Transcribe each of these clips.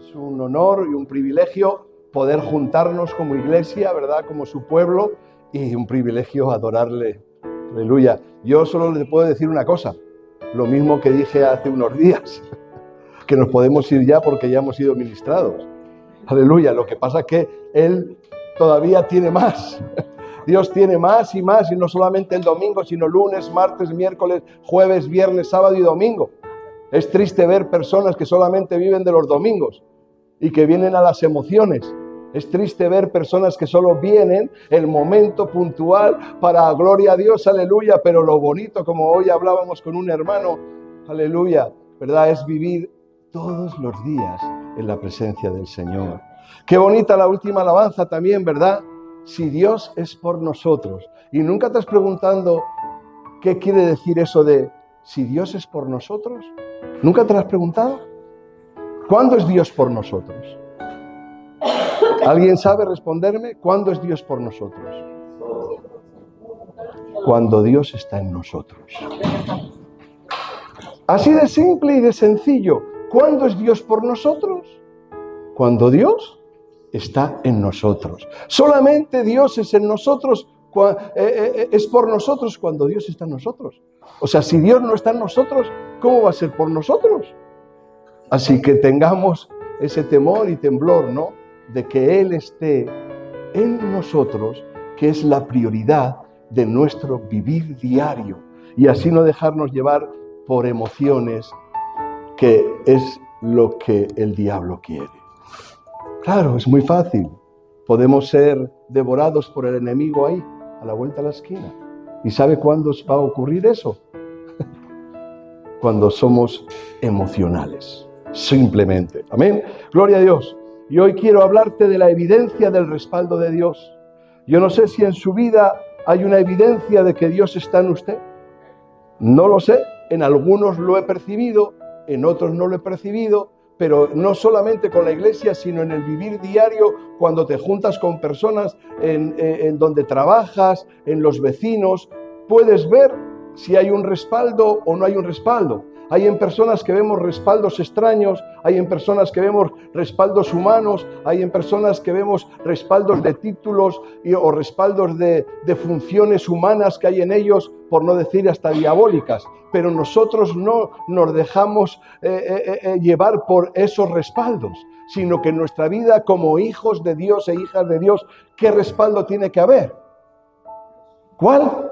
Es un honor y un privilegio poder juntarnos como iglesia, ¿verdad? Como su pueblo, y un privilegio adorarle. Aleluya. Yo solo le puedo decir una cosa, lo mismo que dije hace unos días, que nos podemos ir ya porque ya hemos sido ministrados. Aleluya. Lo que pasa es que Él todavía tiene más. Dios tiene más, y no solamente el domingo, sino lunes, martes, miércoles, jueves, viernes, sábado y domingo. Es triste ver personas que solamente viven de los domingos y que vienen a las emociones. Es triste ver personas que solo vienen el momento puntual para gloria a Dios, aleluya, pero lo bonito, como hoy hablábamos con un hermano, aleluya, ¿verdad? Es vivir todos los días en la presencia del Señor. Qué bonita la última alabanza también, ¿verdad? Si Dios es por nosotros. Y nunca te has preguntado qué quiere decir eso de si Dios es por nosotros. ¿Nunca te lo has preguntado? ¿Cuándo es Dios por nosotros? ¿Alguien sabe responderme? ¿Cuándo es Dios por nosotros? Cuando Dios está en nosotros. Así de simple y de sencillo. ¿Cuándo es Dios por nosotros? Cuando Dios está en nosotros. Solamente Dios es en nosotros, es por nosotros cuando Dios está en nosotros. O sea, si Dios no está en nosotros, ¿cómo va a ser por nosotros? Así que tengamos ese temor y temblor, ¿no? De que Él esté en nosotros, que es la prioridad de nuestro vivir diario. Y así no dejarnos llevar por emociones, que es lo que el diablo quiere. Claro, es muy fácil. Podemos ser devorados por el enemigo ahí, a la vuelta de la esquina. ¿Y sabe cuándo va a ocurrir eso? Cuando somos emocionales, simplemente. Amén. Gloria a Dios. Y hoy quiero hablarte de la evidencia del respaldo de Dios. Yo no sé si en su vida hay una evidencia de que Dios está en usted. No lo sé. En algunos lo he percibido, en otros no lo he percibido. Pero no solamente con la iglesia, sino en el vivir diario, cuando te juntas con personas en donde trabajas, en los vecinos, puedes ver si hay un respaldo o no hay un respaldo. Hay en personas que vemos respaldos extraños, hay en personas que vemos respaldos humanos, hay en personas que vemos respaldos de títulos o respaldos de funciones humanas que hay en ellos, por no decir hasta diabólicas. Pero nosotros no nos dejamos llevar por esos respaldos, sino que en nuestra vida como hijos de Dios e hijas de Dios, ¿qué respaldo tiene que haber? ¿Cuál?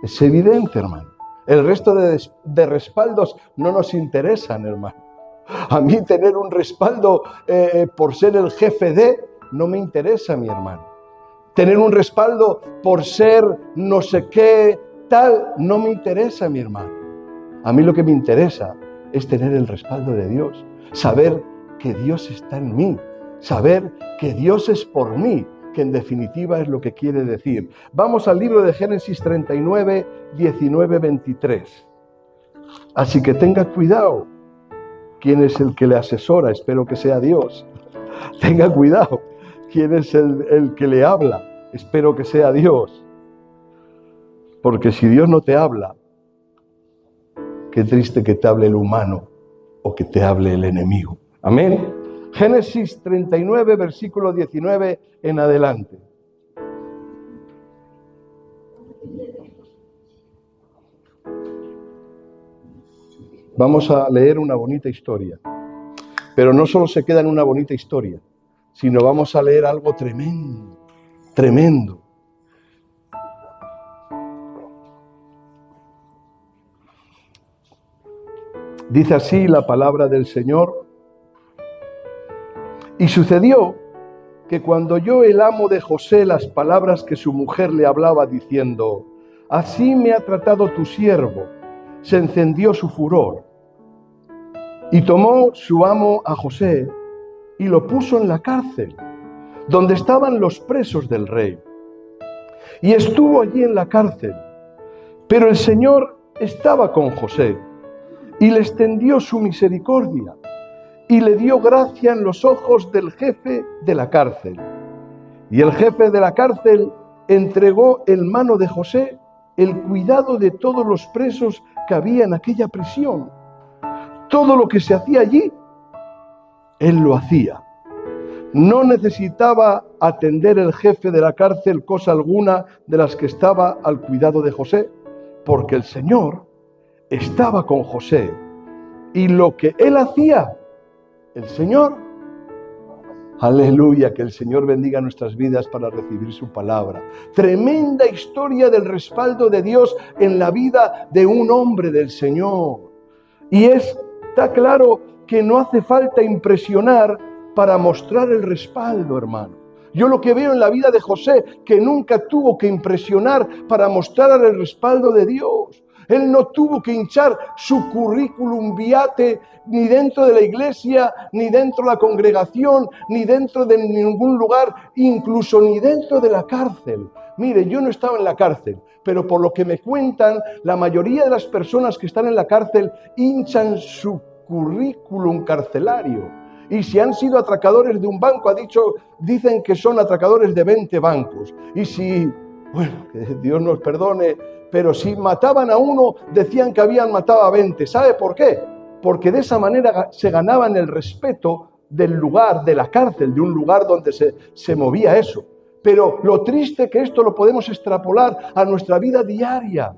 Es evidente, hermano. El resto de respaldos no nos interesan, hermano. A mí tener un respaldo por ser el jefe de, no me interesa, mi hermano. Tener un respaldo por ser no sé qué, tal, no me interesa, mi hermano. A mí lo que me interesa es tener el respaldo de Dios. Saber que Dios está en mí. Saber que Dios es por mí. Que en definitiva es lo que quiere decir. Vamos al libro de Génesis 39, 19, 23. Así que tenga cuidado. ¿Quién es el que le asesora? Espero que sea Dios. Tenga cuidado. ¿Quién es el que le habla? Espero que sea Dios. Porque si Dios no te habla, qué triste que te hable el humano o que te hable el enemigo. Amén. Génesis 39, versículo 19 en adelante. Vamos a leer una bonita historia. Pero no solo se queda en una bonita historia, sino vamos a leer algo tremendo, tremendo. Dice así la palabra del Señor. Y sucedió que cuando oyó el amo de José las palabras que su mujer le hablaba diciendo, así me ha tratado tu siervo, se encendió su furor. Y tomó su amo a José y lo puso en la cárcel, donde estaban los presos del rey. Y estuvo allí en la cárcel, pero el Señor estaba con José y le extendió su misericordia. Y le dio gracia en los ojos del jefe de la cárcel. Y el jefe de la cárcel entregó en mano de José el cuidado de todos los presos que había en aquella prisión. Todo lo que se hacía allí Él lo hacía. No necesitaba atender el jefe de la cárcel cosa alguna de las que estaba al cuidado de José, porque el Señor estaba con José. Y lo que él hacía, el Señor, aleluya, que el Señor bendiga nuestras vidas para recibir su palabra. Tremenda historia del respaldo de Dios en la vida de un hombre del Señor. Y está claro que no hace falta impresionar para mostrar el respaldo, hermano. Yo lo que veo en la vida de José, que nunca tuvo que impresionar para mostrar el respaldo de Dios. Él no tuvo que hinchar su currículum vitae ni dentro de la iglesia, ni dentro de la congregación, ni dentro de ningún lugar, incluso ni dentro de la cárcel. Mire, yo no estaba en la cárcel, pero por lo que me cuentan, la mayoría de las personas que están en la cárcel hinchan su currículum carcelario. Y si han sido atracadores de un banco, dicen que son atracadores de 20 bancos. Y si, bueno, que Dios nos perdone, pero si mataban a uno, decían que habían matado a 20. ¿Sabe por qué? Porque de esa manera se ganaban el respeto del lugar, de la cárcel, de un lugar donde se movía eso. Pero lo triste que esto lo podemos extrapolar a nuestra vida diaria.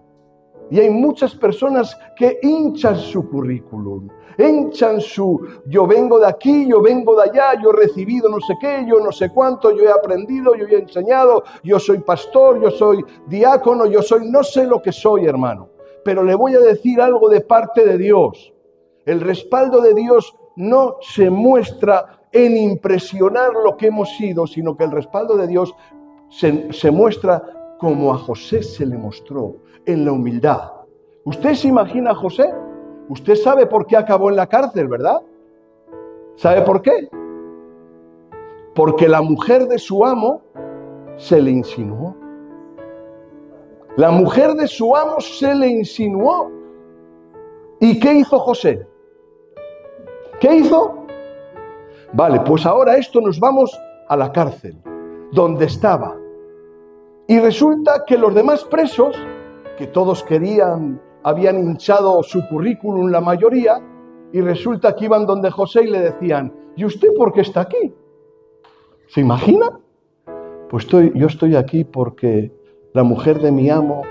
Y hay muchas personas que hinchan su currículum, yo vengo de aquí, yo vengo de allá, yo he recibido no sé qué, yo no sé cuánto, yo he aprendido, yo he enseñado, yo soy pastor, yo soy diácono, no sé lo que soy, hermano. Pero le voy a decir algo de parte de Dios. El respaldo de Dios no se muestra en impresionar lo que hemos sido, sino que el respaldo de Dios se muestra como a José se le mostró, en la humildad. ¿Usted se imagina a José? Usted sabe por qué acabó en la cárcel, ¿verdad? ¿Sabe por qué? Porque la mujer de su amo se le insinuó. La mujer de su amo se le insinuó. ¿Y qué hizo José? ¿Qué hizo? Vale, pues ahora nos vamos a la cárcel, donde estaba. Y resulta que los demás presos, que todos habían hinchado su currículum la mayoría, y resulta que iban donde José y le decían, ¿y usted por qué está aquí? ¿Se imagina? Pues yo estoy aquí porque la mujer de mi amo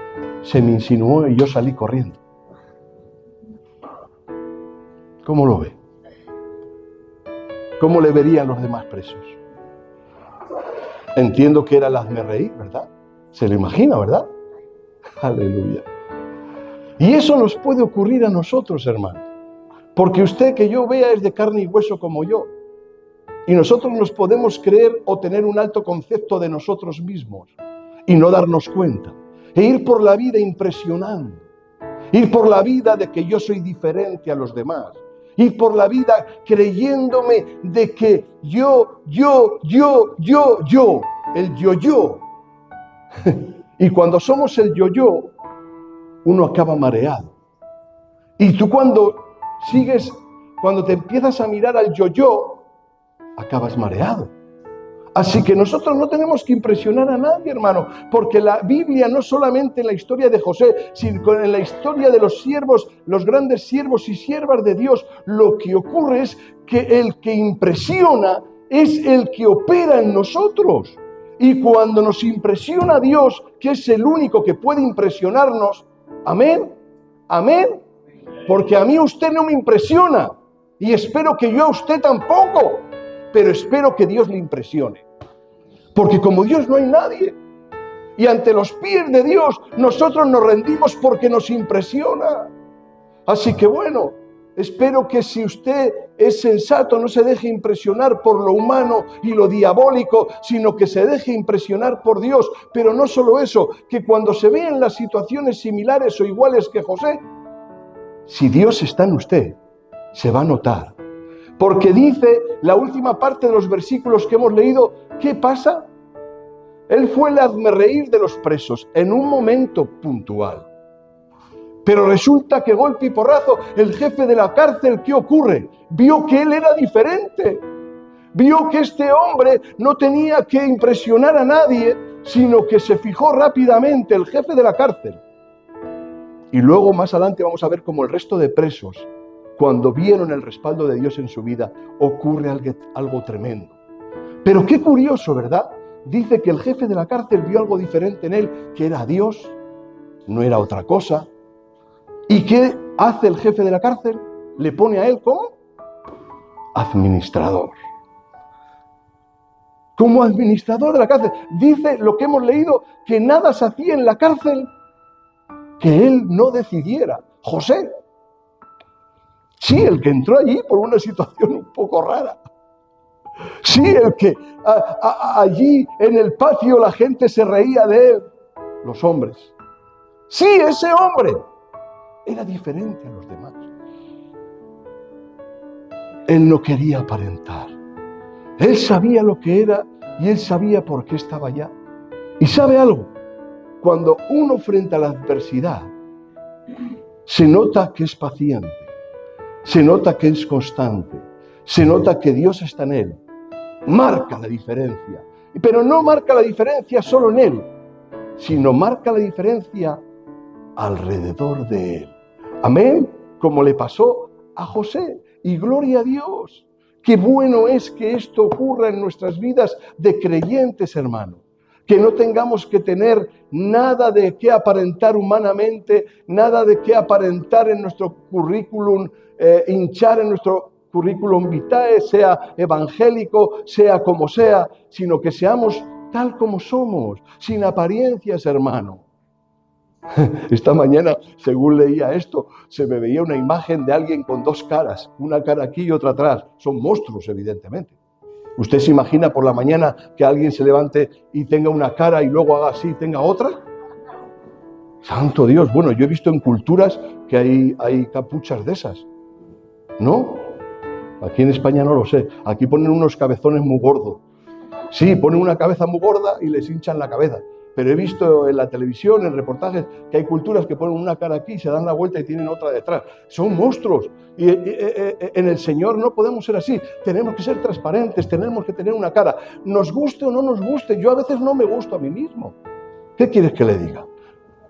se me insinuó y yo salí corriendo. ¿Cómo lo ve? ¿Cómo le verían los demás presos? Entiendo que era el hazme reír, ¿verdad? Se lo imagina, ¿verdad? Aleluya. Y eso nos puede ocurrir a nosotros, hermano. Porque usted que yo vea es de carne y hueso como yo. Y nosotros nos podemos creer o tener un alto concepto de nosotros mismos y no darnos cuenta. E ir por la vida impresionando. Ir por la vida de que yo soy diferente a los demás. Ir por la vida creyéndome de que yo, el yo. Y cuando somos el yo, uno acaba mareado. Y tú cuando te empiezas a mirar al yo, acabas mareado. Así que nosotros no tenemos que impresionar a nadie, hermano, porque la Biblia no solamente en la historia de José, sino en la historia de los siervos, los grandes siervos y siervas de Dios, lo que ocurre es que el que impresiona es el que opera en nosotros. Y cuando nos impresiona Dios, que es el único que puede impresionarnos, amén, amén, porque a mí usted no me impresiona y espero que yo a usted tampoco, pero espero que Dios le impresione, porque como Dios no hay nadie y ante los pies de Dios nosotros nos rendimos porque nos impresiona. Así que bueno, espero que si usted es sensato no se deje impresionar por lo humano y lo diabólico, sino que se deje impresionar por Dios. Pero no solo eso, que cuando se vean las situaciones similares o iguales que José, si Dios está en usted, se va a notar. Porque dice la última parte de los versículos que hemos leído, ¿qué pasa? Él fue el hazmerreír de los presos en un momento puntual. Pero resulta que golpe y porrazo, el jefe de la cárcel, ¿qué ocurre? Vio que él era diferente. Vio que este hombre no tenía que impresionar a nadie, sino que se fijó rápidamente el jefe de la cárcel. Y luego más adelante vamos a ver cómo el resto de presos, cuando vieron el respaldo de Dios en su vida, ocurre algo tremendo. Pero qué curioso, ¿verdad? Dice que el jefe de la cárcel vio algo diferente en él, que era Dios, no era otra cosa. ¿Y qué hace el jefe de la cárcel? Le pone a él como administrador. Como administrador de la cárcel. Dice lo que hemos leído, que nada se hacía en la cárcel que él no decidiera. José. Sí, el que entró allí por una situación un poco rara. Sí, el que allí en el patio la gente se reía de él. Los hombres. Sí, ese hombre era diferente a los demás. Él no quería aparentar. Él sabía lo que era y él sabía por qué estaba allá. ¿Y sabe algo? Cuando uno frente a la adversidad se nota que es paciente, se nota que es constante, se nota que Dios está en él, marca la diferencia. Pero no marca la diferencia solo en él, sino marca la diferencia alrededor de él. Amén, como le pasó a José. Y gloria a Dios. Qué bueno es que esto ocurra en nuestras vidas de creyentes, hermano. Que no tengamos que tener nada de qué aparentar humanamente, nada de qué aparentar en nuestro currículum, hinchar en nuestro currículum vitae, sea evangélico, sea como sea, sino que seamos tal como somos, sin apariencias, hermano. Esta mañana, según leía esto, se me veía una imagen de alguien con dos caras, una cara aquí y otra atrás. Son monstruos, evidentemente. ¿Usted se imagina por la mañana que alguien se levante y tenga una cara y luego haga así y tenga otra? Santo Dios, bueno, yo he visto en culturas que hay capuchas de esas, ¿no? Aquí en España no lo sé. Aquí ponen unos cabezones muy gordos. Sí, ponen una cabeza muy gorda y les hinchan la cabeza. Pero he visto en la televisión, en reportajes, que hay culturas que ponen una cara aquí, se dan la vuelta y tienen otra detrás. Son monstruos. Y en el Señor no podemos ser así. Tenemos que ser transparentes, tenemos que tener una cara. Nos guste o no nos guste. Yo a veces no me gusto a mí mismo. ¿Qué quieres que le diga?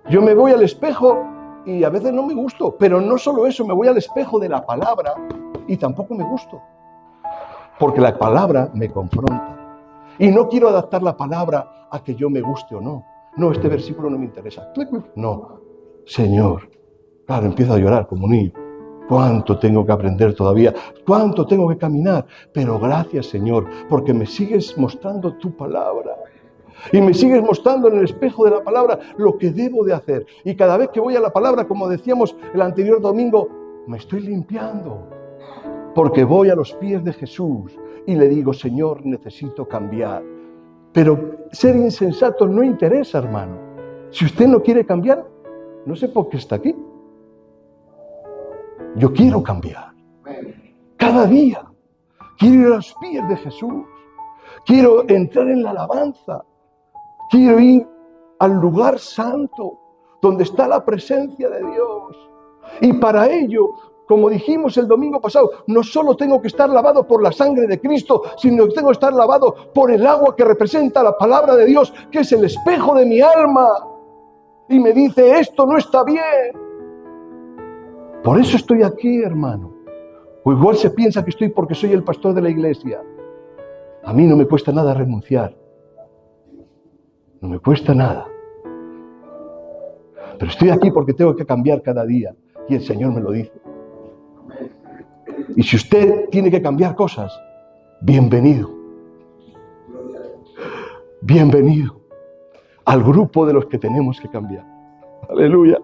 Yo me voy al espejo y a veces no me gusto. Pero no solo eso, me voy al espejo de la palabra y tampoco me gusto. Porque la palabra me confronta. Y no quiero adaptar la palabra a que yo me guste o no. No, este versículo no me interesa. No, Señor. Claro, empiezo a llorar como un niño. ¿Cuánto tengo que aprender todavía? ¿Cuánto tengo que caminar? Pero gracias, Señor, porque me sigues mostrando tu palabra. Y me sigues mostrando en el espejo de la palabra lo que debo de hacer. Y cada vez que voy a la palabra, como decíamos el anterior domingo, me estoy limpiando. Porque voy a los pies de Jesús y le digo, Señor, necesito cambiar. Pero ser insensato no interesa, hermano. Si usted no quiere cambiar, no sé por qué está aquí. Yo quiero cambiar. Cada día. Quiero ir a los pies de Jesús. Quiero entrar en la alabanza. Quiero ir al lugar santo, donde está la presencia de Dios. Y para ello, como dijimos el domingo pasado, no solo tengo que estar lavado por la sangre de Cristo, sino que tengo que estar lavado por el agua que representa la palabra de Dios, que es el espejo de mi alma. Y me dice, esto no está bien. Por eso estoy aquí, hermano. O igual se piensa que estoy porque soy el pastor de la iglesia. A mí no me cuesta nada renunciar. No me cuesta nada. Pero estoy aquí porque tengo que cambiar cada día. Y el Señor me lo dice. Y si usted tiene que cambiar cosas, bienvenido. Bienvenido al grupo de los que tenemos que cambiar. Aleluya.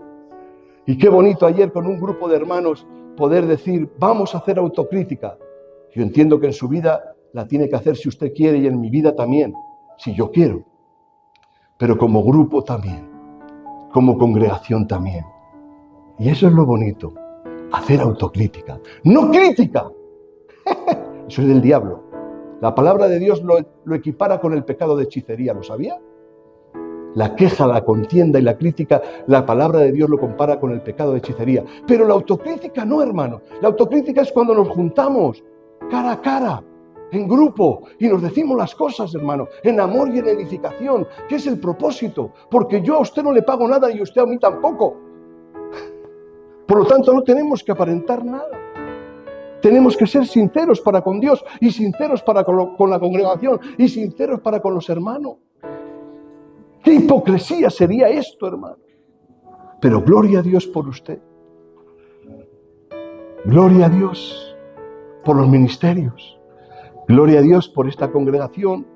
Y qué bonito ayer con un grupo de hermanos poder decir, vamos a hacer autocrítica. Yo entiendo que en su vida la tiene que hacer si usted quiere y en mi vida también, si yo quiero. Pero como grupo también, como congregación también. Y eso es lo bonito, hacer autocrítica. ¡No crítica! Eso es del diablo. La palabra de Dios lo equipara con el pecado de hechicería, ¿lo sabía? La queja, la contienda y la crítica, la palabra de Dios lo compara con el pecado de hechicería. Pero la autocrítica no, hermano. La autocrítica es cuando nos juntamos cara a cara, en grupo, y nos decimos las cosas, hermano, en amor y en edificación, que es el propósito. Porque yo a usted no le pago nada y usted a mí tampoco. Por lo tanto, no tenemos que aparentar nada. Tenemos que ser sinceros para con Dios y sinceros para con la congregación y sinceros para con los hermanos. ¿Qué hipocresía sería esto, hermano? Pero gloria a Dios por usted. Gloria a Dios por los ministerios. Gloria a Dios por esta congregación,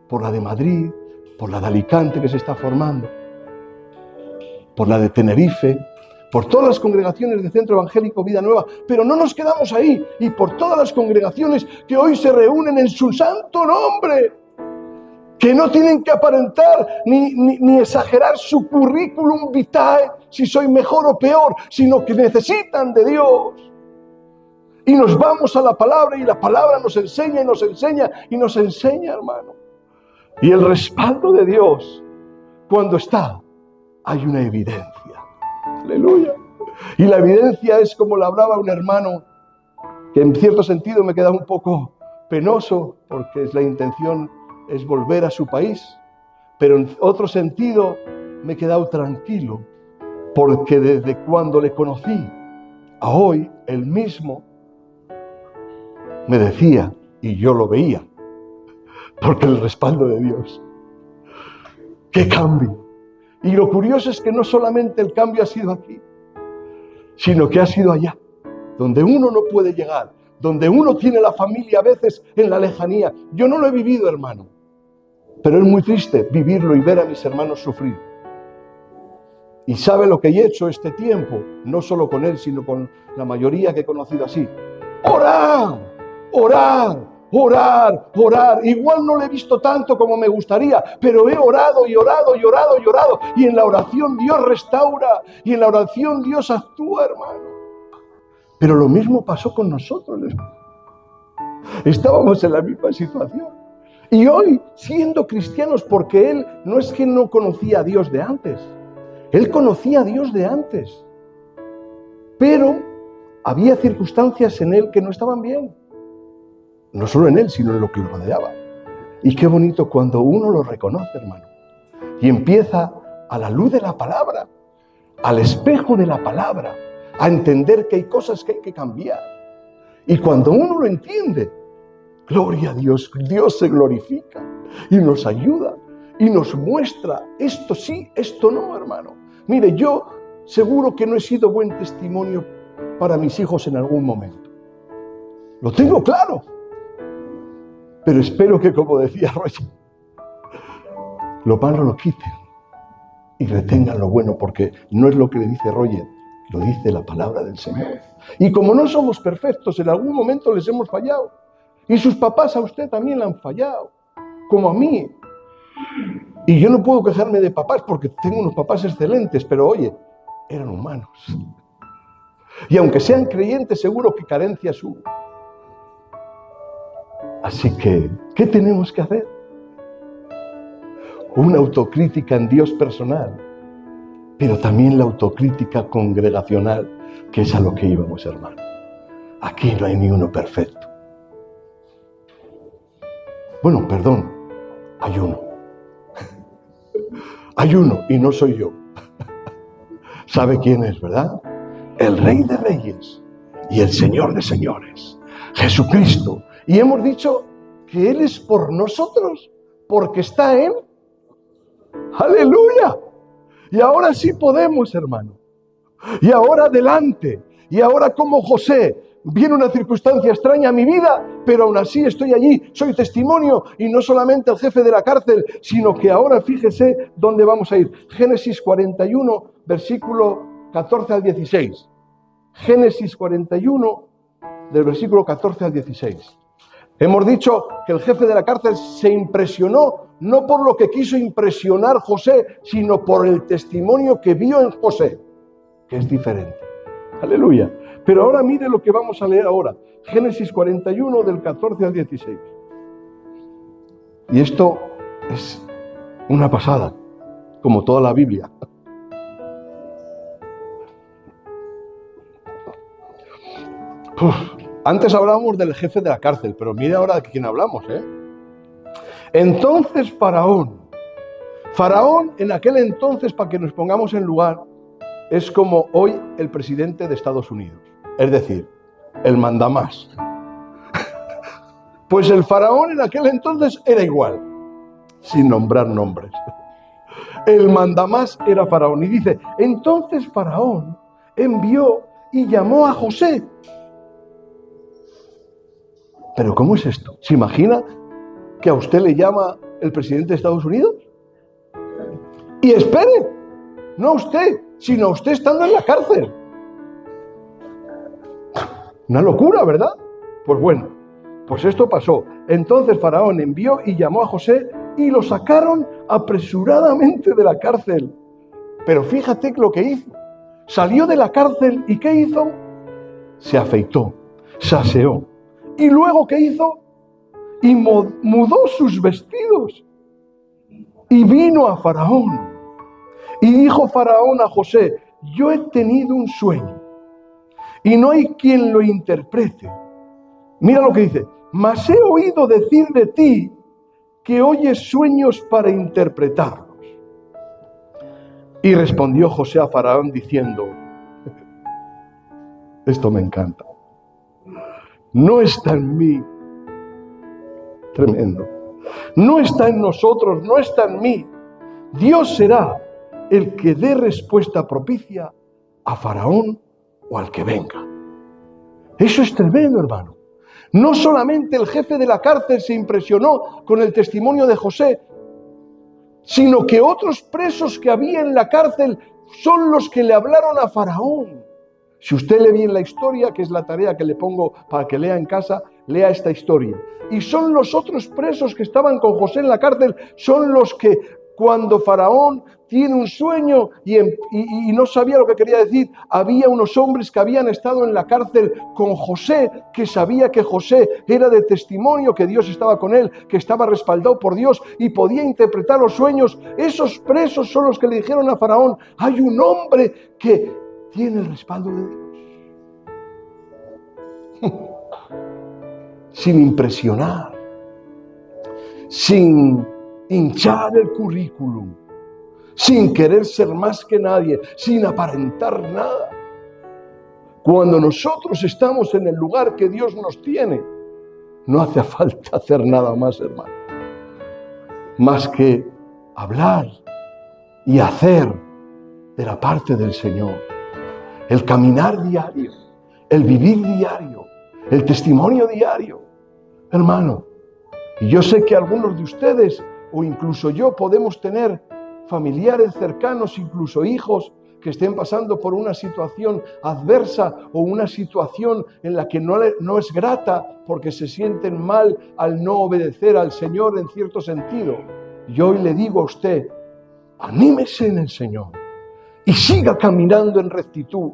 por la de Madrid, por la de Alicante que se está formando, por la de Tenerife, por todas las congregaciones del Centro Evangélico Vida Nueva. Pero no nos quedamos ahí. Y por todas las congregaciones que hoy se reúnen en su santo nombre, que no tienen que aparentar ni exagerar su currículum vitae, si soy mejor o peor, sino que necesitan de Dios. Y nos vamos a la palabra y la palabra nos enseña y nos enseña y nos enseña, hermano. Y el respaldo de Dios, cuando está, hay una evidencia. Aleluya. Y la evidencia es como la hablaba un hermano, que en cierto sentido me queda un poco penoso, porque la intención es volver a su país, pero en otro sentido me he quedado tranquilo, porque desde cuando le conocí a hoy, él mismo me decía, y yo lo veía, porque el respaldo de Dios. ¡Qué cambio! Y lo curioso es que no solamente el cambio ha sido aquí, sino que ha sido allá, donde uno no puede llegar, donde uno tiene la familia a veces en la lejanía. Yo no lo he vivido, hermano, pero es muy triste vivirlo y ver a mis hermanos sufrir. Y sabe lo que he hecho este tiempo, no solo con él, sino con la mayoría que he conocido así. ¡Orar! ¡Orar! Orar, orar. Igual no lo he visto tanto como me gustaría, pero he orado y orado y orado y orado. Y en la oración Dios restaura. Y en la oración Dios actúa, hermano. Pero lo mismo pasó con nosotros. Estábamos en la misma situación. Y hoy, siendo cristianos, porque él no es que no conocía a Dios de antes. Él conocía a Dios de antes. Pero había circunstancias en él que no estaban bien. No solo en él, sino en lo que lo rodeaba. Y qué bonito cuando uno lo reconoce, hermano. Y empieza a la luz de la palabra, al espejo de la palabra, a entender que hay cosas que hay que cambiar. Y cuando uno lo entiende, gloria a Dios, Dios se glorifica y nos ayuda y nos muestra esto sí, esto no, hermano. Mire, yo seguro que no he sido buen testimonio para mis hijos en algún momento. Lo tengo claro. Pero espero que, como decía Roger, lo malo lo quiten y retengan lo bueno, porque no es lo que le dice Roger, lo dice la palabra del Señor. Y como no somos perfectos, en algún momento les hemos fallado. Y sus papás a usted también le han fallado, como a mí. Y yo no puedo quejarme de papás porque tengo unos papás excelentes, pero oye, eran humanos. Y aunque sean creyentes, seguro que carencias hubo. Así que, ¿qué tenemos que hacer? Una autocrítica en Dios personal, pero también la autocrítica congregacional, que es a lo que íbamos, hermano. Aquí no hay ni uno perfecto. Bueno, perdón, hay uno. Hay uno y no soy yo. ¿Sabe quién es, verdad? El Rey de Reyes y el Señor de Señores, Jesucristo. Y hemos dicho que Él es por nosotros, porque está en... ¡Aleluya! Y ahora sí podemos, hermano. Y ahora adelante. Y ahora como José, viene una circunstancia extraña a mi vida, pero aún así estoy allí, soy testimonio. Y no solamente el jefe de la cárcel, sino que ahora fíjese dónde vamos a ir. Génesis 41, versículo 14 al 16. Génesis 41, del versículo 14 al 16. Hemos dicho que el jefe de la cárcel se impresionó, no por lo que quiso impresionar José, sino por el testimonio que vio en José, que es diferente. Aleluya. Pero ahora mire lo que vamos a leer ahora. Génesis 41, del 14 al 16. Y esto es una pasada, como toda la Biblia. Antes hablábamos del jefe de la cárcel, pero mire ahora de quién hablamos, ¿eh? Entonces Faraón en aquel entonces, para que nos pongamos en lugar, es como hoy el presidente de Estados Unidos. Es decir, el mandamás. Pues el faraón en aquel entonces era igual, sin nombrar nombres. El mandamás era faraón. Y dice, entonces faraón envió y llamó a José. ¿Pero cómo es esto? ¿Se imagina que a usted le llama el presidente de Estados Unidos? Y espere, no a usted, sino a usted estando en la cárcel. Una locura, ¿verdad? Pues bueno, pues esto pasó. Entonces Faraón envió y llamó a José y lo sacaron apresuradamente de la cárcel. Pero fíjate lo que hizo. Salió de la cárcel y ¿qué hizo? Se afeitó, se aseó. ¿Y luego qué hizo? Y mudó sus vestidos. Y vino a Faraón. Y dijo Faraón a José, yo he tenido un sueño y no hay quien lo interprete. Mira lo que dice, mas he oído decir de ti que oyes sueños para interpretarlos. Y respondió José a Faraón diciendo, esto me encanta, no está en mí, tremendo, no está en nosotros, no está en mí. Dios será el que dé respuesta propicia a Faraón o al que venga. Eso es tremendo, hermano. No solamente el jefe de la cárcel se impresionó con el testimonio de José, sino que otros presos que había en la cárcel son los que le hablaron a Faraón. Si usted lee bien la historia, que es la tarea que le pongo para que lea en casa, lea esta historia. Y son los otros presos que estaban con José en la cárcel, son los que cuando Faraón tiene un sueño y no sabía lo que quería decir, había unos hombres que habían estado en la cárcel con José, que sabía que José era de testimonio, que Dios estaba con él, que estaba respaldado por Dios y podía interpretar los sueños. Esos presos son los que le dijeron a Faraón, hay un hombre que tiene el respaldo de Dios. Sin impresionar, sin hinchar el currículum, sin querer ser más que nadie, sin aparentar nada. Cuando nosotros estamos en el lugar que Dios nos tiene, no hace falta hacer nada más, hermano, más que hablar y hacer de la parte del Señor. El caminar diario, el vivir diario, el testimonio diario, hermano. Y yo sé que algunos de ustedes, o incluso yo, podemos tener familiares cercanos, incluso hijos, que estén pasando por una situación adversa o una situación en la que no es grata porque se sienten mal al no obedecer al Señor en cierto sentido. Y hoy le digo a usted, anímese en el Señor y siga caminando en rectitud,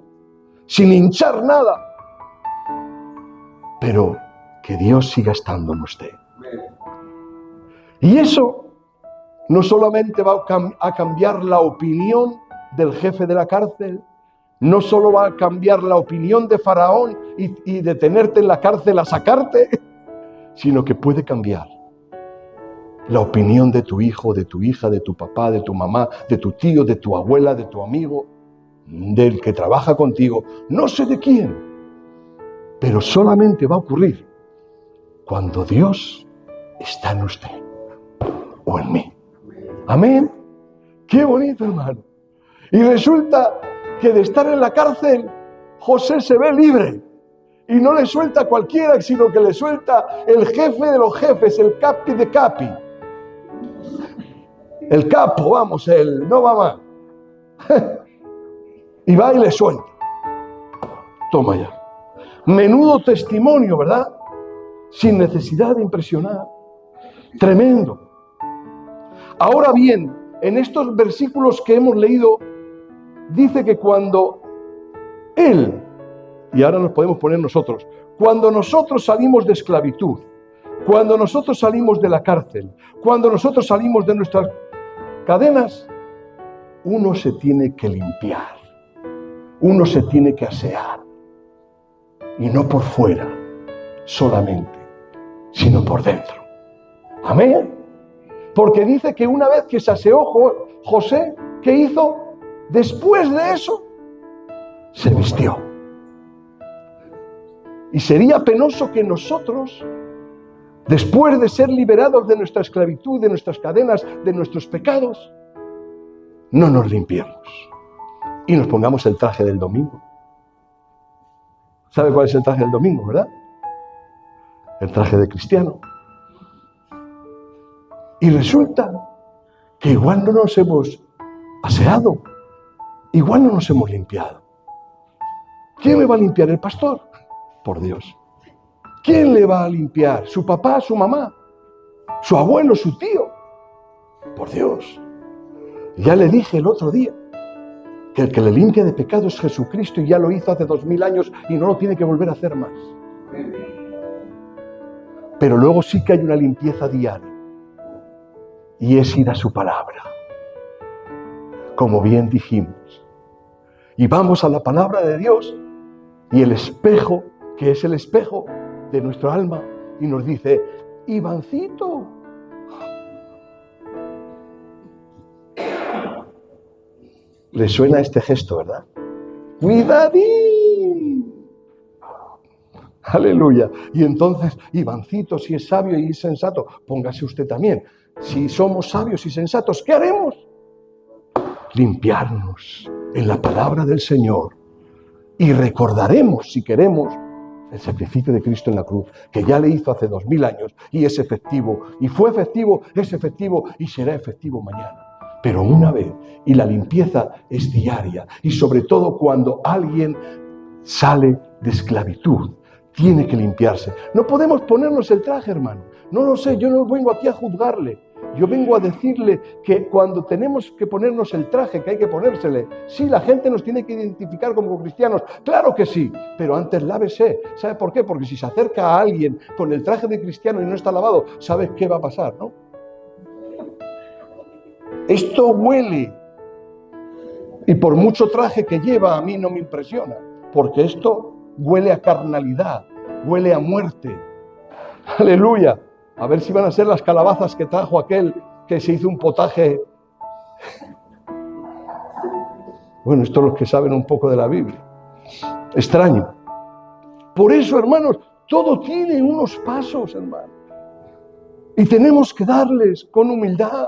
sin hinchar nada, pero que Dios siga estando en usted. Y eso no solamente va a cambiar la opinión del jefe de la cárcel, no solo va a cambiar la opinión de Faraón y de tenerte en la cárcel a sacarte, sino que puede cambiar la opinión de tu hijo, de tu hija, de tu papá, de tu mamá, de tu tío, de tu abuela, de tu amigo, del que trabaja contigo, no sé de quién, pero solamente va a ocurrir cuando Dios está en usted o en mí. Amén. Qué bonito, hermano. Y resulta que de estar en la cárcel, José se ve libre. Y no le suelta a cualquiera, sino que le suelta el jefe de los jefes, el capi de capi. El capo, vamos, el no va más. Y va y le suelta. Toma ya. Menudo testimonio, ¿verdad? Sin necesidad de impresionar. Tremendo. Ahora bien, en estos versículos que hemos leído, dice que cuando Él, y ahora nos podemos poner nosotros, cuando nosotros salimos de esclavitud, cuando nosotros salimos de la cárcel, cuando nosotros salimos de nuestras cadenas, uno se tiene que limpiar, uno se tiene que asear, y no por fuera solamente, sino por dentro. Amén. Porque dice que una vez que se aseó José, ¿qué hizo? Después de eso, se vistió. Y sería penoso que nosotros después de ser liberados de nuestra esclavitud, de nuestras cadenas, de nuestros pecados, no nos limpiemos y nos pongamos el traje del domingo. ¿Sabe cuál es el traje del domingo, verdad? El traje de cristiano. Y resulta que igual no nos hemos aseado, igual no nos hemos limpiado. ¿Quién me va a limpiar? ¿El pastor? Por Dios. ¿Quién le va a limpiar? ¿Su papá, su mamá? ¿Su abuelo, su tío? Por Dios. Ya le dije el otro día que el que le limpia de pecado es Jesucristo y ya lo hizo hace 2000 años y no lo tiene que volver a hacer más. Pero luego sí que hay una limpieza diaria y es ir a su palabra, como bien dijimos. Y vamos a la palabra de Dios y el espejo, que es el espejo de nuestro alma, y nos dice: Ivancito, le suena este gesto, ¿verdad? ¡Cuidadín! Aleluya. Y entonces, Ivancito, si es sabio y sensato, póngase usted también. Si somos sabios y sensatos, ¿qué haremos? Limpiarnos en la palabra del Señor. Y recordaremos, si queremos, el sacrificio de Cristo en la cruz, que ya le hizo hace 2000 años y es efectivo. Y fue efectivo, es efectivo y será efectivo mañana. Pero una vez, y la limpieza es diaria. Y sobre todo cuando alguien sale de esclavitud, tiene que limpiarse. No podemos ponernos el traje, hermano. No lo sé, yo no vengo aquí a juzgarle. Yo vengo a decirle que cuando tenemos que ponernos el traje, que hay que ponérsele, sí, la gente nos tiene que identificar como cristianos, claro que sí, pero antes lávese. ¿Sabe por qué? Porque si se acerca a alguien con el traje de cristiano y no está lavado, ¿sabes qué va a pasar, no? Esto huele, y por mucho traje que lleva, a mí no me impresiona, porque esto huele a carnalidad, huele a muerte. Aleluya. A ver si van a ser las calabazas que trajo aquel que se hizo un potaje. Bueno, esto los que saben un poco de la Biblia. Extraño. Por eso, hermanos, todo tiene unos pasos, hermanos. Y tenemos que darles con humildad.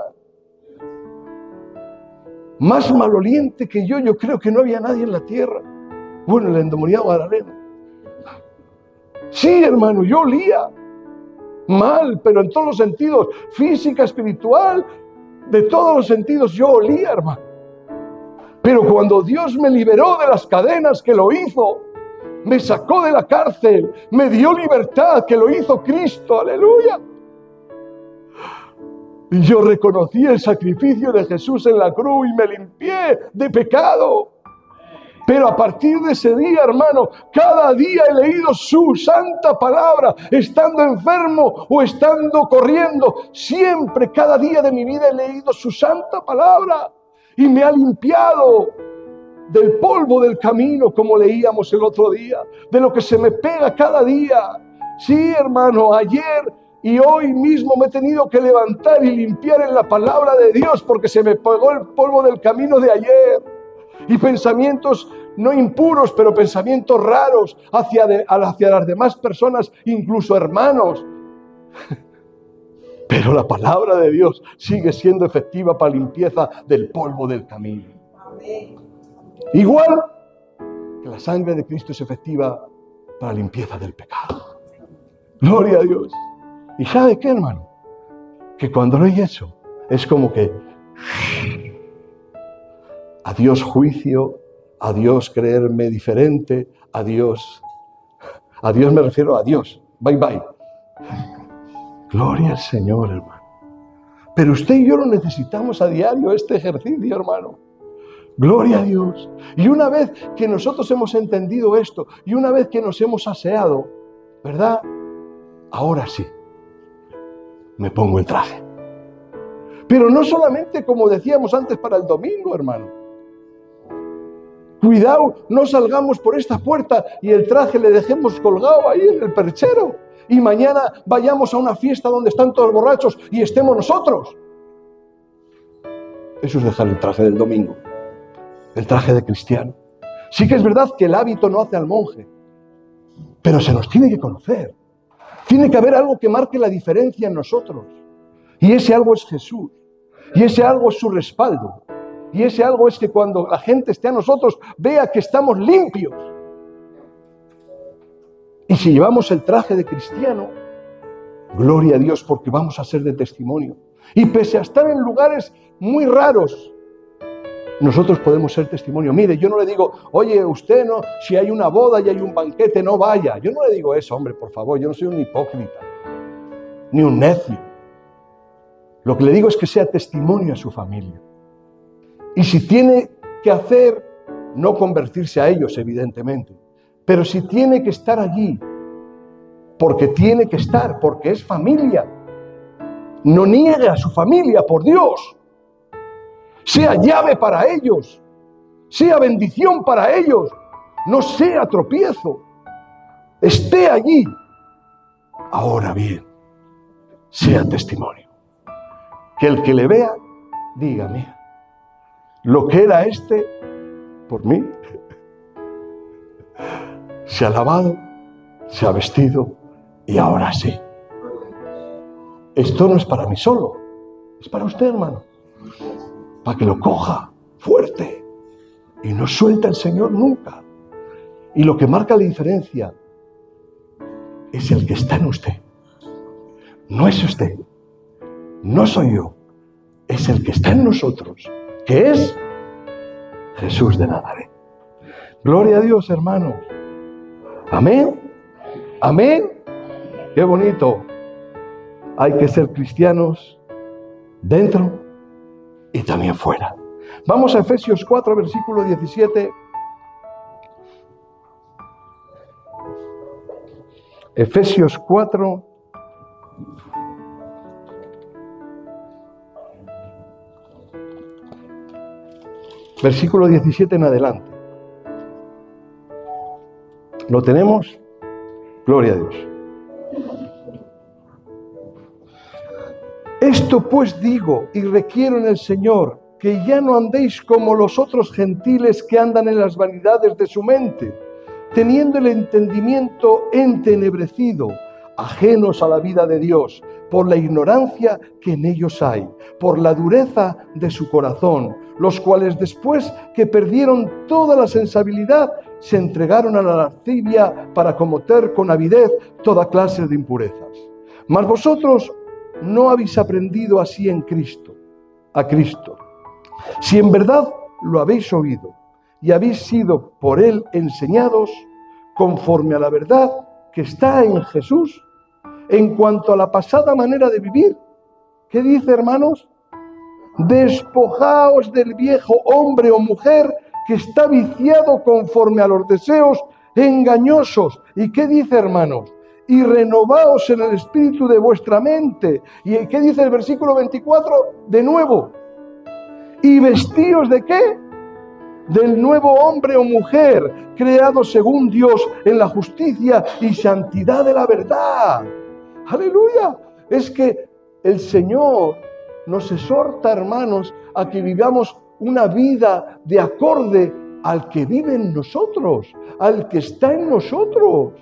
Más maloliente que yo creo que no había nadie en la tierra. Bueno, el endemoniado gadareno. Sí, hermano, yo olía mal, pero en todos los sentidos, física, espiritual, de todos los sentidos yo olía, hermano. Pero cuando Dios me liberó de las cadenas, que lo hizo, me sacó de la cárcel, me dio libertad, que lo hizo Cristo, aleluya. Y yo reconocí el sacrificio de Jesús en la cruz y me limpié de pecado. Pero a partir de ese día, hermano, cada día he leído su santa palabra, estando enfermo o estando corriendo. Siempre, cada día de mi vida he leído su santa palabra y me ha limpiado del polvo del camino, como leíamos el otro día, de lo que se me pega cada día. Sí, hermano, ayer y hoy mismo me he tenido que levantar y limpiar en la palabra de Dios porque se me pegó el polvo del camino de ayer. Y pensamientos no impuros, pero pensamientos raros hacia las demás personas, incluso hermanos. Pero la palabra de Dios sigue siendo efectiva para limpieza del polvo del camino. Amén. Igual que la sangre de Cristo es efectiva para la limpieza del pecado. Gloria a Dios. ¿Y sabe qué, hermano? Que cuando lo he hecho, es como que adiós juicio, adiós creerme diferente, adiós me refiero a Dios, bye bye. Gloria al Señor, hermano. Pero usted y yo lo necesitamos a diario, este ejercicio, hermano. Gloria a Dios. Y una vez que nosotros hemos entendido esto, y una vez que nos hemos aseado, ¿verdad? Ahora sí, me pongo el traje. Pero no solamente, como decíamos antes, para el domingo, hermano. Cuidado, no salgamos por esta puerta y el traje le dejemos colgado ahí en el perchero. Y mañana vayamos a una fiesta donde están todos borrachos y estemos nosotros. Eso es dejar el traje del domingo, el traje de cristiano. Sí que es verdad que el hábito no hace al monje, pero se nos tiene que conocer. Tiene que haber algo que marque la diferencia en nosotros. Y ese algo es Jesús. Y ese algo es su respaldo. Y ese algo es que cuando la gente esté a nosotros, vea que estamos limpios. Y si llevamos el traje de cristiano, gloria a Dios, porque vamos a ser de testimonio. Y pese a estar en lugares muy raros, nosotros podemos ser testimonio. Mire, yo no le digo, oye, usted no, si hay una boda y hay un banquete, no vaya. Yo no le digo eso, hombre, por favor, yo no soy un hipócrita, ni un necio. Lo que le digo es que sea testimonio a su familia. Y si tiene que hacer, no convertirse a ellos, evidentemente, pero si tiene que estar allí, porque tiene que estar, porque es familia, no niegue a su familia, por Dios. Sea llave para ellos, sea bendición para ellos, no sea tropiezo. Esté allí. Ahora bien, sea testimonio. Que el que le vea, diga, mira, lo que era este, por mí, se ha lavado, se ha vestido y ahora sí. Esto no es para mí solo, es para usted, hermano. Para que lo coja fuerte y no suelta el Señor nunca. Y lo que marca la diferencia es el que está en usted. No es usted, no soy yo, es el que está en nosotros, que es Jesús de Nazaret. Gloria a Dios, hermanos. Amén. Amén. Qué bonito. Hay que ser cristianos dentro y también fuera. Vamos a Efesios 4, versículo 17. Efesios 4. Versículo 17 en adelante. ¿Lo tenemos? Gloria a Dios. Esto pues digo y requiero en el Señor, que ya no andéis como los otros gentiles que andan en las vanidades de su mente, teniendo el entendimiento entenebrecido, ajenos a la vida de Dios, por la ignorancia que en ellos hay, por la dureza de su corazón, los cuales después que perdieron toda la sensibilidad, se entregaron a la lascivia para cometer con avidez toda clase de impurezas. Mas vosotros no habéis aprendido así en Cristo, a Cristo. Si en verdad lo habéis oído y habéis sido por Él enseñados, conforme a la verdad que está en Jesús, en cuanto a la pasada manera de vivir, ¿qué dice, hermanos? Despojaos del viejo hombre o mujer que está viciado conforme a los deseos engañosos. ¿Y qué dice, hermanos? Y renovaos en el espíritu de vuestra mente. ¿Y qué dice el versículo 24? De nuevo. ¿Y vestíos de qué? Del nuevo hombre o mujer, creado según Dios en la justicia y santidad de la verdad. ¡Aleluya! Es que el Señor nos exhorta, hermanos, a que vivamos una vida de acorde al que vive en nosotros, al que está en nosotros.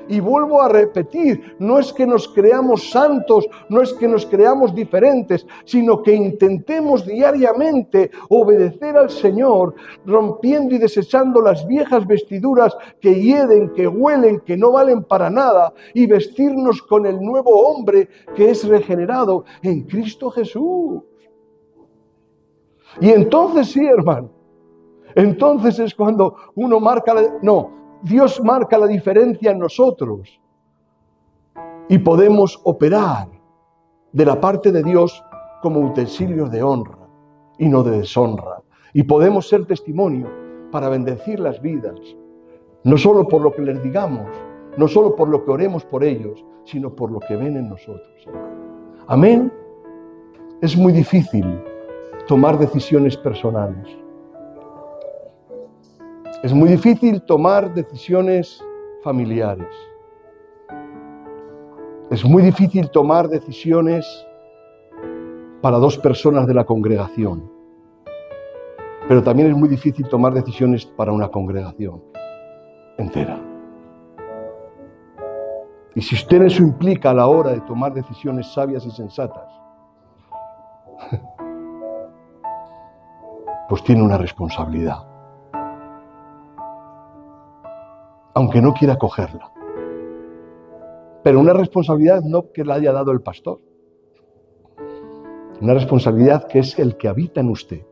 Y vuelvo a repetir, no es que nos creamos santos, no es que nos creamos diferentes, sino que intentemos diariamente obedecer al Señor, rompiendo y desechando las viejas vestiduras que hieden, que huelen, que no valen para nada, y vestirnos con el nuevo hombre que es regenerado en Cristo Jesús. Y entonces sí, hermano, entonces es cuando uno marca Dios marca la diferencia en nosotros y podemos operar de la parte de Dios como utensilios de honra y no de deshonra. Y podemos ser testimonio para bendecir las vidas, no solo por lo que les digamos, no solo por lo que oremos por ellos, sino por lo que ven en nosotros. Amén. Es muy difícil tomar decisiones personales. Es muy difícil tomar decisiones familiares. Es muy difícil tomar decisiones para dos personas de la congregación. Pero también es muy difícil tomar decisiones para una congregación entera. Y si usted eso implica a la hora de tomar decisiones sabias y sensatas, pues tiene una responsabilidad. Aunque no quiera cogerla. Pero una responsabilidad no que la haya dado el pastor. Una responsabilidad que es el que habita en usted.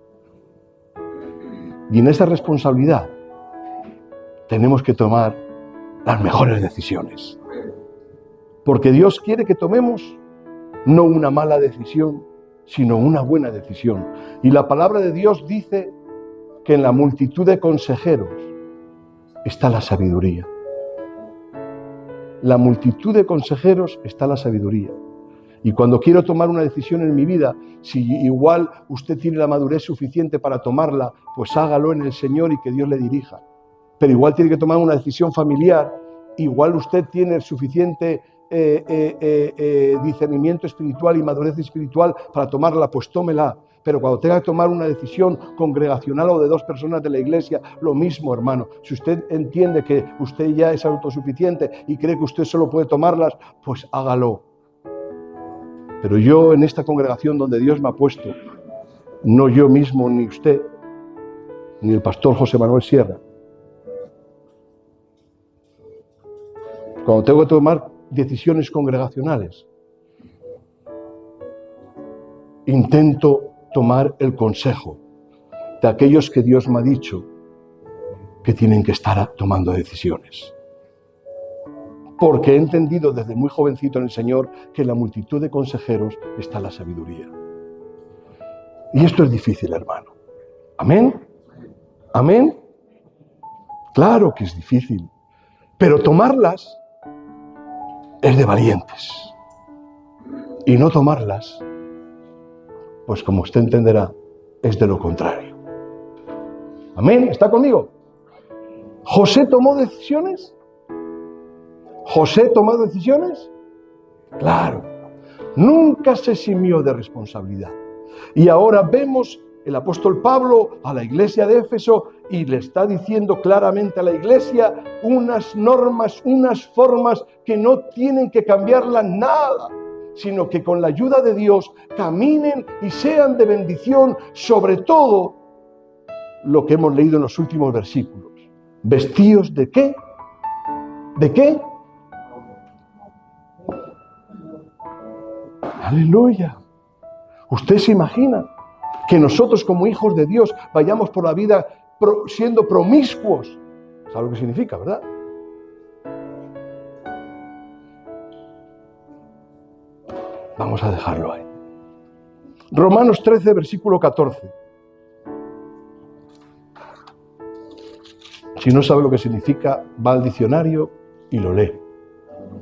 Y en esa responsabilidad tenemos que tomar las mejores decisiones. Porque Dios quiere que tomemos no una mala decisión, sino una buena decisión. Y la palabra de Dios dice que en la multitud de consejeros está la sabiduría. La multitud de consejeros está la sabiduría. Y cuando quiero tomar una decisión en mi vida, si igual usted tiene la madurez suficiente para tomarla, pues hágalo en el Señor y que Dios le dirija. Pero igual tiene que tomar una decisión familiar, igual usted tiene el suficiente discernimiento espiritual y madurez espiritual para tomarla, pues tómela. Pero cuando tenga que tomar una decisión congregacional o de dos personas de la iglesia, lo mismo, hermano. Si usted entiende que usted ya es autosuficiente y cree que usted solo puede tomarlas, pues hágalo. Pero yo en esta congregación donde Dios me ha puesto, no yo mismo, ni usted, ni el pastor José Manuel Sierra, cuando tengo que tomar decisiones congregacionales, intento tomar el consejo de aquellos que Dios me ha dicho que tienen que estar tomando decisiones. Porque he entendido desde muy jovencito en el Señor que en la multitud de consejeros está la sabiduría. Y esto es difícil, hermano. ¿Amén? ¿Amén? Claro que es difícil. Pero tomarlas es de valientes. Y no tomarlas, pues como usted entenderá, es de lo contrario. ¿Amén? ¿Está conmigo? ¿José tomó decisiones? ¿José tomó decisiones? Claro. Nunca se eximió de responsabilidad. Y ahora vemos el apóstol Pablo a la iglesia de Éfeso y le está diciendo claramente a la iglesia unas normas, unas formas que no tienen que cambiarlas nada, sino que con la ayuda de Dios caminen y sean de bendición, sobre todo lo que hemos leído en los últimos versículos. ¿Vestidos de qué? ¿De qué? Aleluya. ¿Usted se imagina que nosotros como hijos de Dios vayamos por la vida siendo promiscuos? ¿Sabe lo que significa, verdad? Vamos a dejarlo ahí. Romanos 13, versículo 14. Si no sabe lo que significa, va al diccionario y lo lee,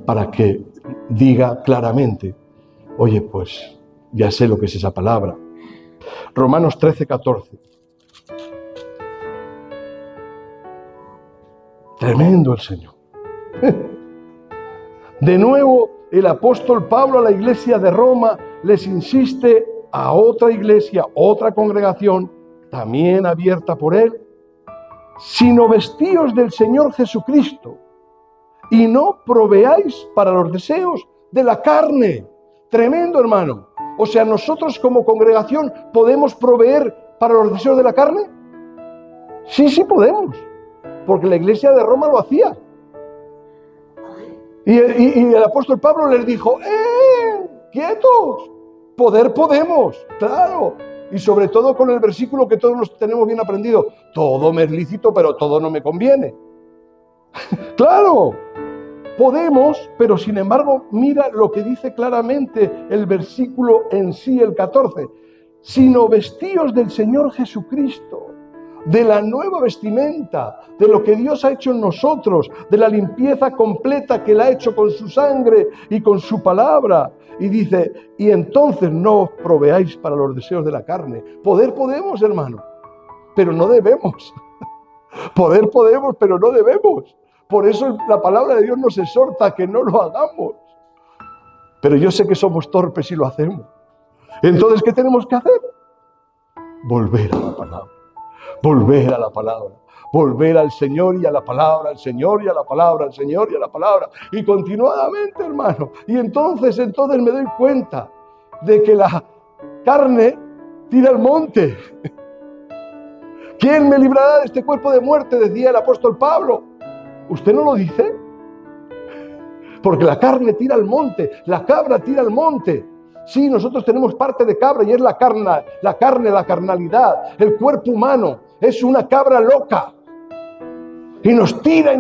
para que diga claramente, oye, pues ya sé lo que es esa palabra. Romanos 13, 14. Tremendo el Señor. De nuevo, el apóstol Pablo a la iglesia de Roma les insiste a otra iglesia, otra congregación, también abierta por él, sino vestíos del Señor Jesucristo y no proveáis para los deseos de la carne. Tremendo, hermano. O sea, nosotros como congregación podemos proveer para los deseos de la carne. Sí podemos, porque la iglesia de Roma lo hacía. Y el apóstol Pablo les dijo, quietos, poder podemos, claro. Y sobre todo con el versículo que todos nos tenemos bien aprendido, todo me es lícito, pero todo no me conviene. Claro, podemos, pero sin embargo, mira lo que dice claramente el versículo en sí, el 14, sino vestíos del Señor Jesucristo, de la nueva vestimenta, de lo que Dios ha hecho en nosotros, de la limpieza completa que Él ha hecho con su sangre y con su palabra. Y dice, y entonces no os proveáis para los deseos de la carne. Poder podemos, hermano, pero no debemos. Poder podemos, pero no debemos. Por eso la palabra de Dios nos exhorta a que no lo hagamos. Pero yo sé que somos torpes si lo hacemos. Entonces, ¿qué tenemos que hacer? Volver a la palabra. Volver a la palabra. volver al Señor y a la palabra, al Señor y a la palabra, al Señor y a la palabra. Y continuadamente, hermano. Y entonces me doy cuenta de que la carne tira al monte. ¿Quién me librará de este cuerpo de muerte?, decía el apóstol Pablo. ¿Usted no lo dice? Porque la carne tira al monte, la cabra tira al monte. Sí, nosotros tenemos parte de cabra y es la carne, la carnalidad, el cuerpo humano. Es una cabra loca. Y nos tira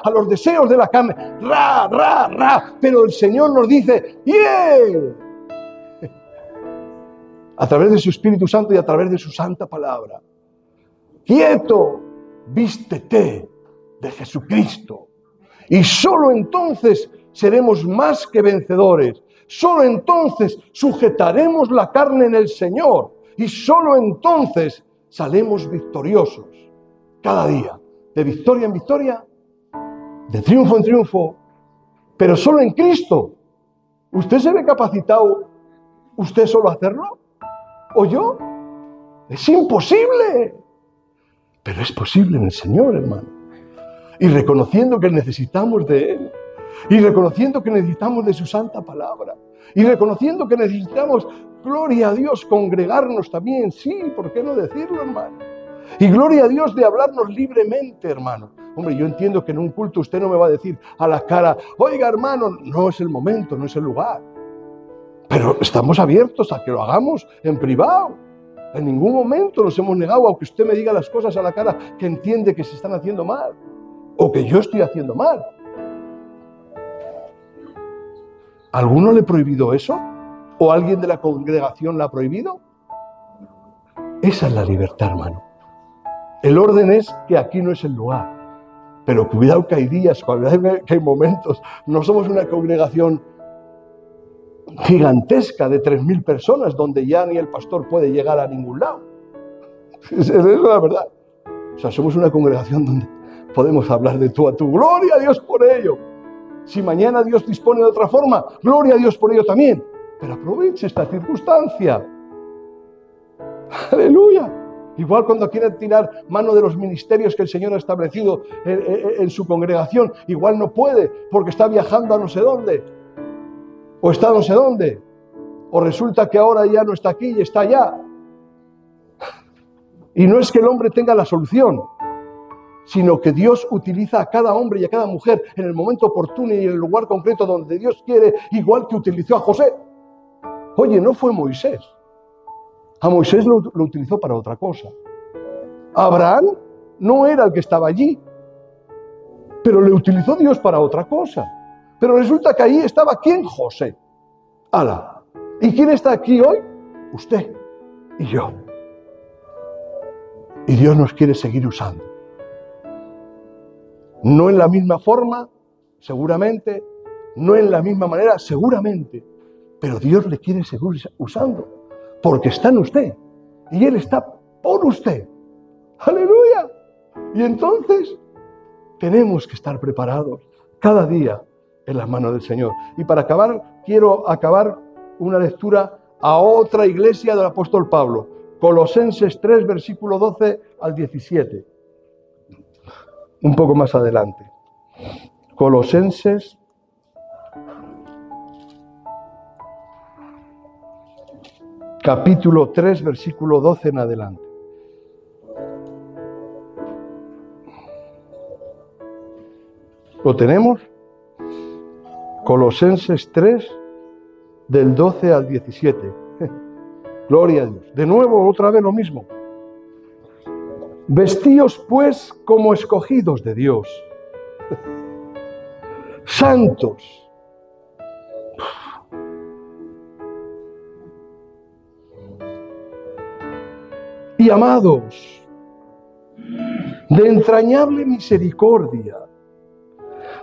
a los deseos de la carne. ¡Ra, ra, ra! Pero el Señor nos dice, ¡yeah! A través de su Espíritu Santo y a través de su santa palabra. Quieto, vístete de Jesucristo. Y solo entonces seremos más que vencedores. Solo entonces sujetaremos la carne en el Señor. Y solo entonces salemos victoriosos. Cada día. De victoria en victoria. De triunfo en triunfo. Pero solo en Cristo. ¿Usted se ve capacitado usted solo a hacerlo? ¿O yo? Es imposible. Pero es posible en el Señor, hermano. Y reconociendo que necesitamos de Él. Y reconociendo que necesitamos de su santa palabra. Y reconociendo que necesitamos, gloria a Dios, congregarnos también. Sí, ¿por qué no decirlo, hermano? Y gloria a Dios de hablarnos libremente, hermano. Hombre, yo entiendo que en un culto usted no me va a decir a la cara, oiga, hermano, no es el momento, no es el lugar. Pero estamos abiertos a que lo hagamos en privado. En ningún momento nos hemos negado, aunque usted me diga las cosas a la cara que entiende que se están haciendo mal. O que yo estoy haciendo mal. ¿Alguno le ha prohibido eso? ¿O alguien de la congregación la ha prohibido? Esa es la libertad, hermano. El orden es que aquí no es el lugar. Pero cuidado que hay días, que hay momentos. No somos una congregación gigantesca de 3.000 personas donde ya ni el pastor puede llegar a ningún lado. Es la verdad. O sea, somos una congregación donde podemos hablar de tú a tú. ¡Gloria a Dios por ello! Si mañana Dios dispone de otra forma, gloria a Dios por ello también. Pero aproveche esta circunstancia. ¡Aleluya! Igual cuando quiere tirar mano de los ministerios que el Señor ha establecido en su congregación, igual no puede porque está viajando a no sé dónde. O está no sé dónde. O resulta que ahora ya no está aquí y está allá. Y no es que el hombre tenga la solución, sino que Dios utiliza a cada hombre y a cada mujer en el momento oportuno y en el lugar concreto donde Dios quiere, igual que utilizó a José. Oye, no fue Moisés. A Moisés lo utilizó para otra cosa. Abraham no era el que estaba allí, pero le utilizó Dios para otra cosa. Pero resulta que ahí estaba ¿quién? José. ¡Hala! ¿Y quién está aquí hoy? Usted y yo. Y Dios nos quiere seguir usando. No en la misma forma, seguramente, no en la misma manera, seguramente, pero Dios le quiere seguir usando, porque está en usted, y Él está por usted. ¡Aleluya! Y entonces, tenemos que estar preparados cada día en las manos del Señor. Y para acabar, quiero acabar una lectura a otra iglesia del apóstol Pablo, Colosenses 3, versículo 12 al 17. Un poco más adelante. Colosenses capítulo 3, versículo 12 en adelante. ¿Lo tenemos? Colosenses 3, del 12 al 17. Gloria a Dios. De nuevo, otra vez lo mismo. Vestíos pues como escogidos de Dios, santos, y amados, de entrañable misericordia,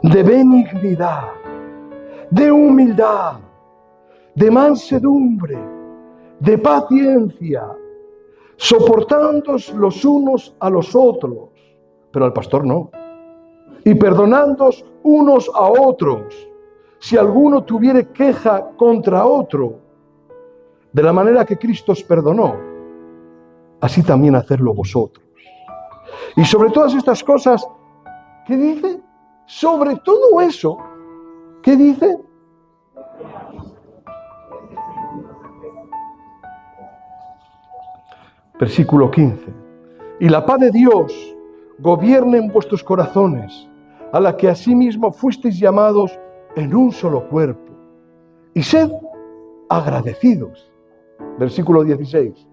de benignidad, de humildad, de mansedumbre, de paciencia, soportándoos los unos a los otros, pero al pastor no, y perdonándoos unos a otros, si alguno tuviere queja contra otro, de la manera que Cristo os perdonó, así también hacedlo vosotros. Y sobre todas estas cosas, ¿qué dice? Sobre todo eso, ¿qué dice? Versículo 15. Y la paz de Dios gobierne en vuestros corazones, a la que asimismo fuisteis llamados en un solo cuerpo. Y sed agradecidos. Versículo 16.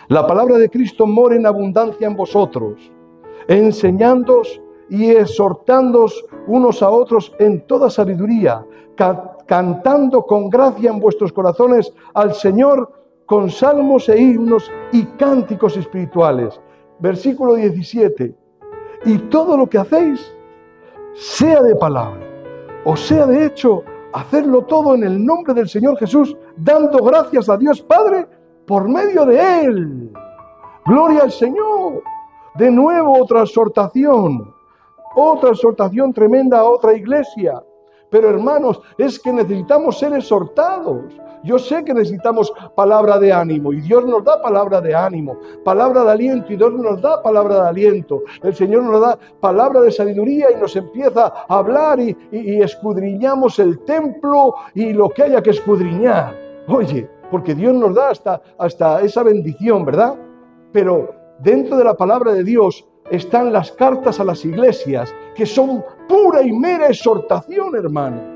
La palabra de Cristo more en abundancia en vosotros, enseñándoos y exhortándoos unos a otros en toda sabiduría, cantando con gracia en vuestros corazones al Señor con salmos e himnos y cánticos espirituales. Versículo 17. Y todo lo que hacéis, sea de palabra o sea de hecho, hacedlo todo en el nombre del Señor Jesús, dando gracias a Dios Padre por medio de Él. Gloria al Señor. De nuevo otra exhortación tremenda a otra iglesia. Pero hermanos, es que necesitamos ser exhortados. Yo sé que necesitamos palabra de ánimo y Dios nos da palabra de ánimo, palabra de aliento y Dios nos da palabra de aliento. El Señor nos da palabra de sabiduría y nos empieza a hablar y escudriñamos el templo y lo que haya que escudriñar. Oye, porque Dios nos da hasta esa bendición, ¿verdad? Pero dentro de la palabra de Dios están las cartas a las iglesias, que son pura y mera exhortación, hermano.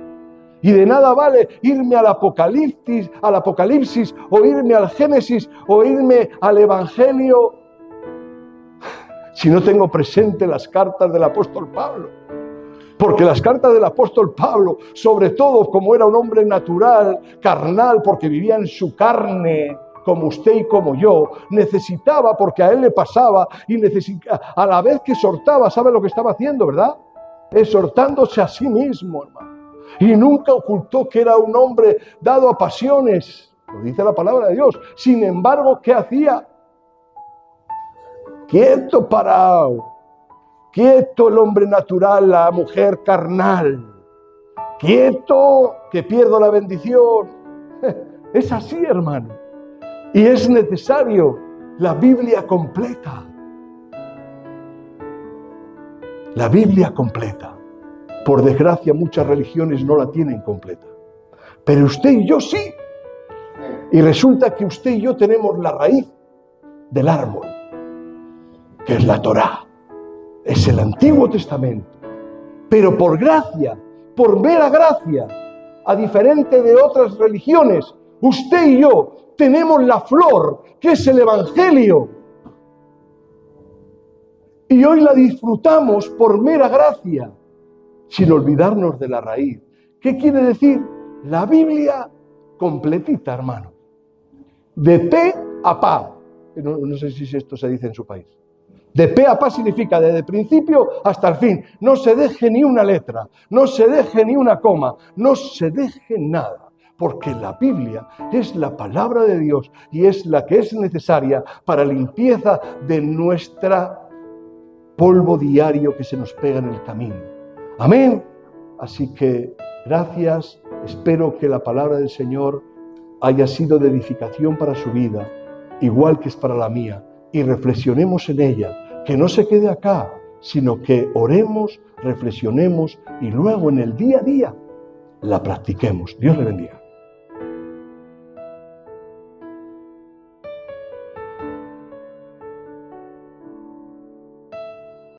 Y de nada vale irme al Apocalipsis, o irme al Génesis, o irme al Evangelio, si no tengo presente las cartas del apóstol Pablo. Porque las cartas del apóstol Pablo, sobre todo como era un hombre natural, carnal, porque vivía en su carne, como usted y como yo, necesitaba, porque a él le pasaba, y a la vez que exhortaba, ¿sabe lo que estaba haciendo, verdad? Exhortándose a sí mismo, hermano. Y nunca ocultó que era un hombre dado a pasiones, lo dice la palabra de Dios. Sin embargo, ¿qué hacía? Quieto, parado. Quieto el hombre natural, la mujer carnal. Quieto, que pierdo la bendición. Es así, hermano. Y es necesario la Biblia completa. La Biblia completa. Por desgracia, muchas religiones no la tienen completa. Pero usted y yo sí. Y resulta que usted y yo tenemos la raíz del árbol, que es la Torá. Es el Antiguo Testamento. Pero por gracia, por mera gracia, a diferente de otras religiones, usted y yo tenemos la flor, que es el Evangelio. Y hoy la disfrutamos por mera gracia, sin olvidarnos de la raíz. ¿Qué quiere decir? La Biblia completita, hermano. De pe a pa. No sé si esto se dice en su país. De pe a pa significa desde el principio hasta el fin. No se deje ni una letra, no se deje ni una coma, no se deje nada. Porque la Biblia es la palabra de Dios y es la que es necesaria para limpieza de nuestra polvo diario que se nos pega en el camino. Amén. Así que gracias. Espero que la palabra del Señor haya sido de edificación para su vida, igual que es para la mía. Y reflexionemos en ella. Que no se quede acá, sino que oremos, reflexionemos y luego en el día a día la practiquemos. Dios le bendiga.